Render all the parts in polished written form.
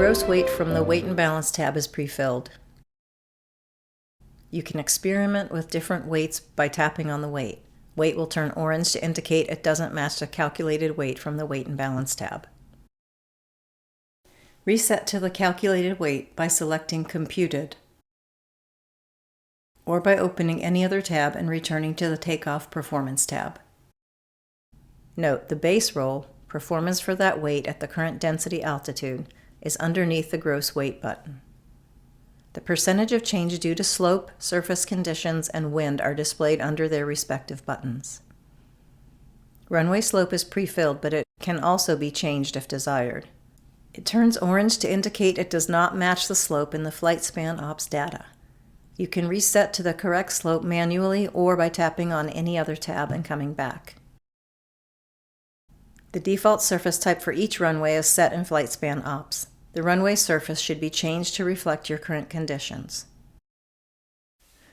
gross weight from the Weight and Balance tab is pre-filled. You can experiment with different weights by tapping on the weight. Weight will turn orange to indicate it doesn't match the calculated weight from the Weight and Balance tab. Reset to the calculated weight by selecting Computed, or by opening any other tab and returning to the Takeoff Performance tab. Note, the base roll, performance for that weight at the current density altitude, is underneath the gross weight button. The percentage of change due to slope, surface conditions, and wind are displayed under their respective buttons. Runway slope is pre-filled, but it can also be changed if desired. It turns orange to indicate it does not match the slope in the flight span ops data. You can reset to the correct slope manually or by tapping on any other tab and coming back. The default surface type for each runway is set in flight span ops. The runway surface should be changed to reflect your current conditions.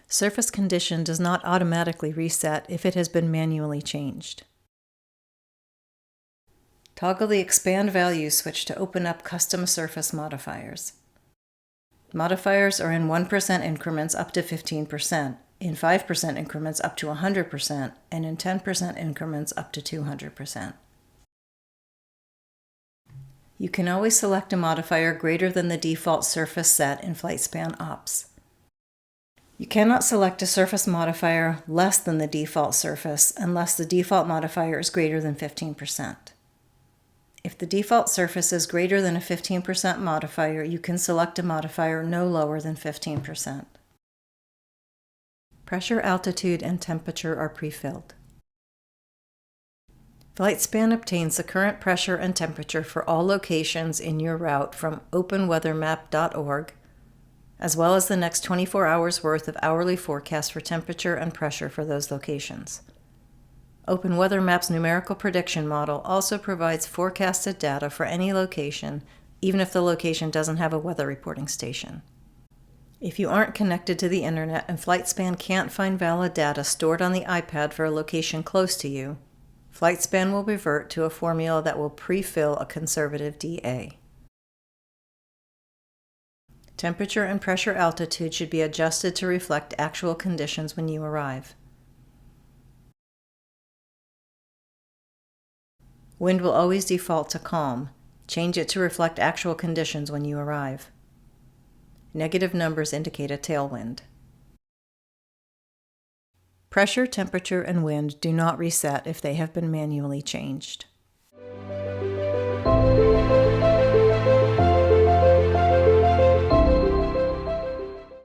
Surface condition does not automatically reset if it has been manually changed. Toggle the Expand Value switch to open up custom surface modifiers. Modifiers are in 1% increments up to 15%, in 5% increments up to 100%, and in 10% increments up to 200%. You can always select a modifier greater than the default surface set in flight span ops. You cannot select a surface modifier less than the default surface unless the default modifier is greater than 15%. If the default surface is greater than a 15% modifier, you can select a modifier no lower than 15%. Pressure, altitude, and temperature are pre-filled. FlightSpan obtains the current pressure and temperature for all locations in your route from openweathermap.org, as well as the next 24 hours worth of hourly forecast for temperature and pressure for those locations. OpenWeatherMap's numerical prediction model also provides forecasted data for any location, even if the location doesn't have a weather reporting station. If you aren't connected to the internet and FlightSpan can't find valid data stored on the iPad for a location close to you, FlightSpan will revert to a formula that will pre-fill a conservative DA. Temperature and pressure altitude should be adjusted to reflect actual conditions when you arrive. Wind will always default to calm. Change it to reflect actual conditions when you arrive. Negative numbers indicate a tailwind. Pressure, temperature, and wind do not reset if they have been manually changed.